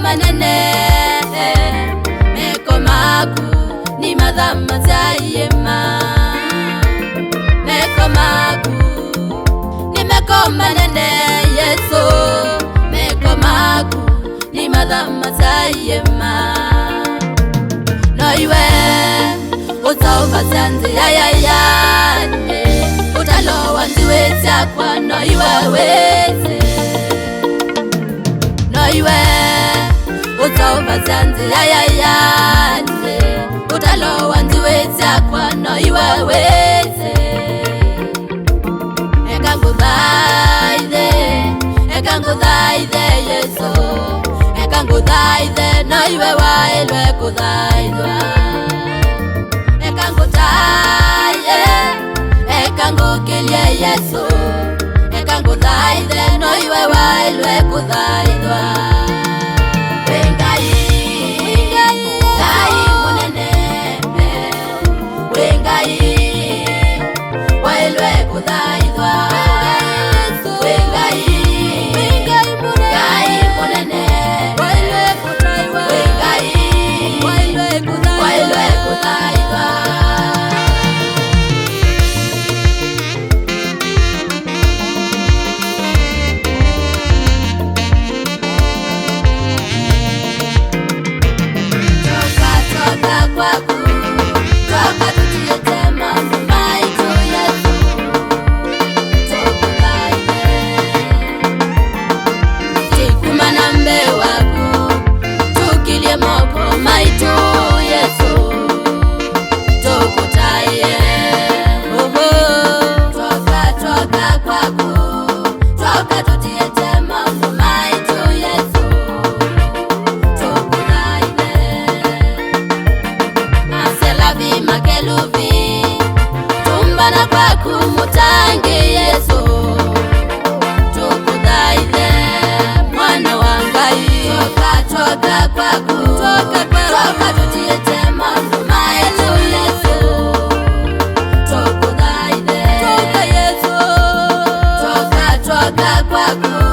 manene meko maku ni madhama zayema meko maku ni meko manene Yesu meko maku ni madhama zayema noiwe utauva zanzi yayayane utalowa nziweza kwa noiwe weze noiwe utauva zanzi yayayane utalowa nziweza kwa noiwe weze ekanguthaithe Yesu ekanguthaithe noiwe wailwe kuthaithwa ekangukilie Yesu ekanguthaithe noiwe wailwe kuthaithwa wengai munene wengai wailwe kuthaithwa wengai munene wailwe kuthaithwa wengai wailwe kuthaithwa tumbana kwaku mutange Yesu tukuthaithe mwana wa Ngai toka kwaku toka tutiete maundu maitu Yesu tukuthaithe toka Yesu toka kwaku